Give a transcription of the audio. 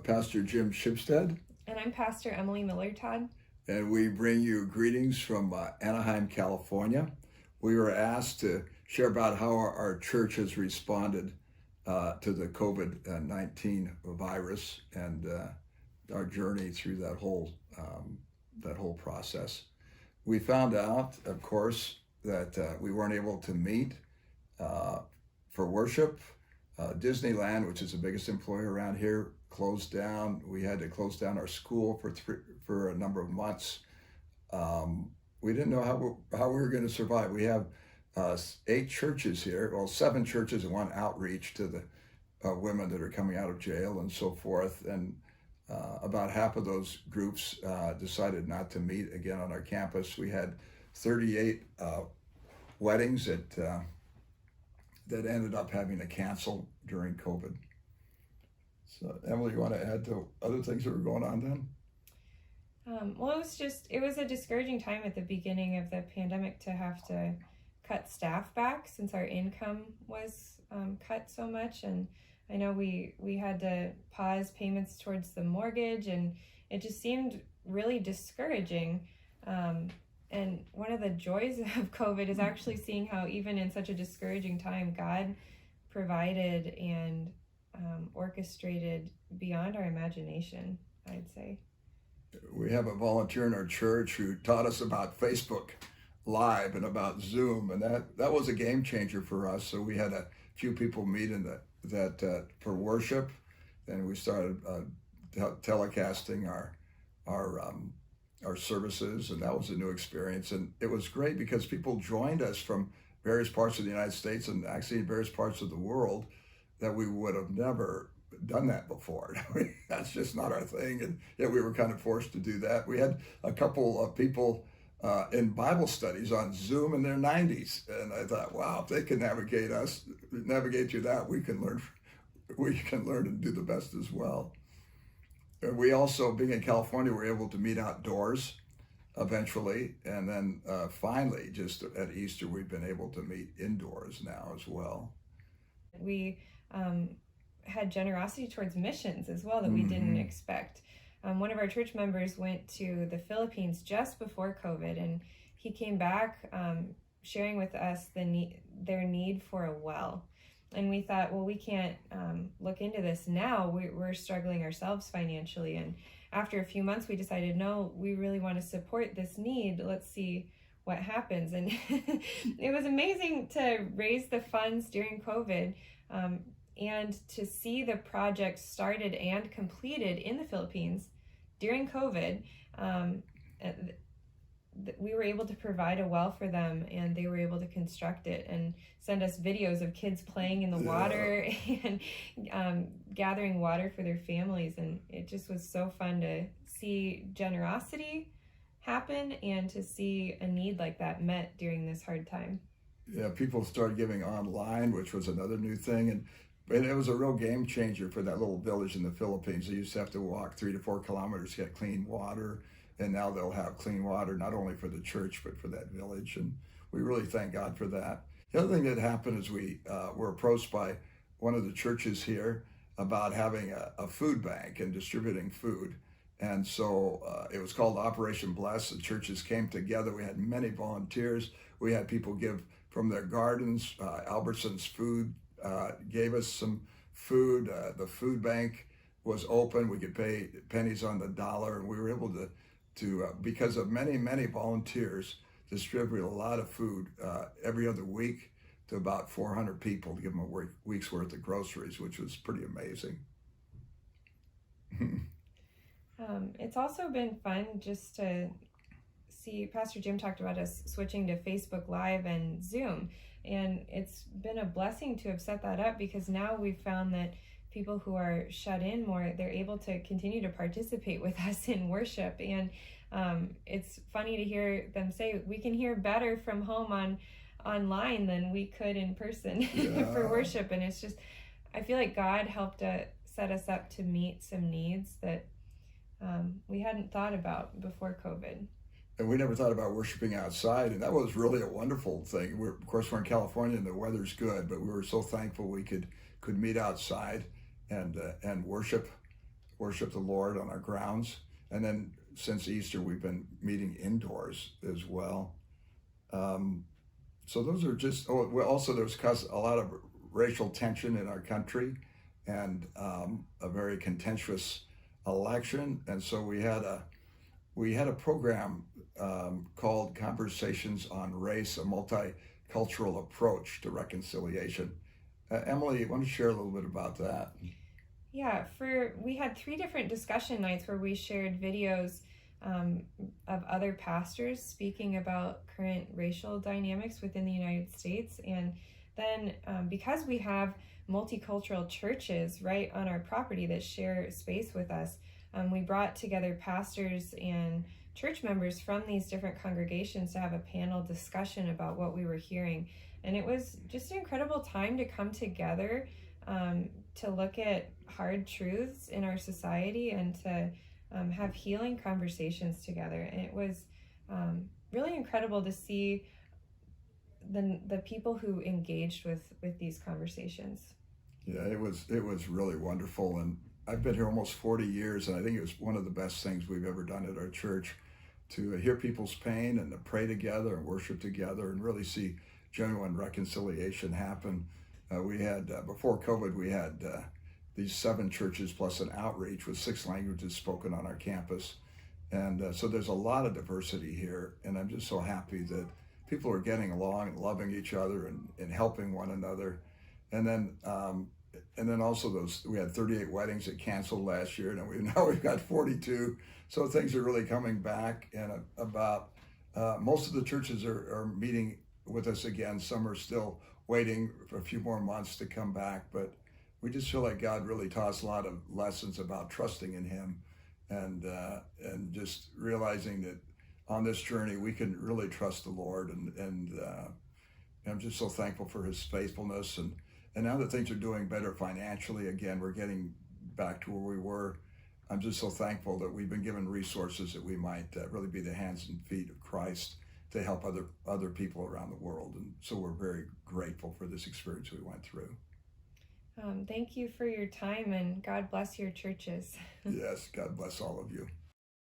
Pastor Jim Shipstead, And I'm Pastor Emily Miller Todd. and we bring you greetings from Anaheim, California. We were asked to share about how our church has responded to the COVID-19 virus and our journey through that whole process. We found out, of course, that we weren't able to meet uh, for worship. Disneyland, which is the biggest employer around here, closed down. We had to close down our school for a number of months. We didn't know how we were going to survive. We have 8 churches here, well, 7 churches and one outreach to the women that are coming out of jail and so forth. And about half of those groups decided not to meet again on our campus. We had 38 weddings that ended up having to cancel during COVID. So, Emily, you want to add to other things that were going on then? Well, it was a discouraging time at the beginning of the pandemic to have to cut staff back since our income was cut so much. And I know we had to pause payments towards the mortgage, and it just seemed really discouraging. And one of the joys of COVID is actually seeing how even in such a discouraging time, God provided and orchestrated beyond our imagination, I'd say. We have a volunteer in our church who taught us about Facebook Live and about Zoom, and that was a game changer for us. So we had a few people meet in that for worship, and we started telecasting our services, and that was a new experience. And it was great because people joined us from various parts of the United States and actually various parts of the world that we would have never done that before. That's just not our thing, and yet we were kind of forced to do that. We had a couple of people in Bible studies on Zoom in their 90s, and I thought, wow, if they can navigate through that, we can learn and do the best as well. We also, being in California, were able to meet outdoors eventually, and then finally, just at Easter, we've been able to meet indoors now as well. We had generosity towards missions as well that we didn't expect. One of our church members went to the Philippines just before COVID, and he came back sharing with us their need for a well. And we thought, well, we can't look into this now. We're struggling ourselves financially. And after a few months, we decided, no, we really want to support this need. Let's see what happens. And it was amazing to raise the funds during COVID and to see the project started and completed in the Philippines during COVID. We were able to provide a well for them, and they were able to construct it and send us videos of kids playing in the water and gathering water for their families. And it just was so fun to see generosity happen and to see a need like that met during this hard time. Yeah, people started giving online, which was another new thing, and it was a real game changer for that little village in the Philippines. They used to have to walk 3 to 4 kilometers to get clean water, and now they'll have clean water not only for the church but for that village, and we really thank God for that. The other thing that happened is we were approached by one of the churches here about having a food bank and distributing food. And so it was called Operation Bless. The churches came together. We had many volunteers. We had people give from their gardens. Albertsons Food gave us some food. The food bank was open. We could pay pennies on the dollar, and we were able to because of many volunteers, distribute a lot of food every other week to about 400 people to give them a week's worth of groceries, which was pretty amazing. It's also been fun just to see. Pastor Jim talked about us switching to Facebook Live and Zoom, and it's been a blessing to have set that up because now we've found that people who are shut in more, they're able to continue to participate with us in worship. And it's funny to hear them say, we can hear better from home online than we could in person for worship. And it's just, I feel like God helped set us up to meet some needs that we hadn't thought about before COVID. And we never thought about worshiping outside, and that was really a wonderful thing. Of course, we're in California and the weather's good, but we were so thankful we could meet outside and worship worship the Lord on our grounds. And then since Easter, we've been meeting indoors as well. So those are just, also there's a lot of racial tension in our country, and a very contentious election. And so we had a program called Conversations on Race, a multicultural approach to reconciliation. Emily, you want to share a little bit about that? Yeah, we had 3 different discussion nights where we shared videos of other pastors speaking about current racial dynamics within the United States. And then because we have multicultural churches right on our property that share space with us, we brought together pastors and church members from these different congregations to have a panel discussion about what we were hearing. And it was just an incredible time to come together to look at hard truths in our society and to have healing conversations together. And it was really incredible to see the people who engaged with these conversations. Yeah, it was really wonderful. And I've been here almost 40 years, and I think it was one of the best things we've ever done at our church, to hear people's pain and to pray together and worship together and really see genuine reconciliation happen. We had, before COVID, we had these 7 churches plus an outreach with 6 languages spoken on our campus. And so there's a lot of diversity here, and I'm just so happy that people are getting along and loving each other and helping one another. And then also we had 38 weddings that canceled last year, and now we've got 42. So things are really coming back, and most of the churches are meeting with us again. Some are still waiting for a few more months to come back, but we just feel like God really taught us a lot of lessons about trusting in Him, and just realizing that on this journey we can really trust the Lord, and I'm just so thankful for His faithfulness, and now that things are doing better financially again, we're getting back to where we were. I'm just so thankful that we've been given resources that we might really be the hands and feet of Christ to help other people around the world. And so we're very grateful for this experience we went through. Thank you for your time, and God bless your churches. Yes, God bless all of you.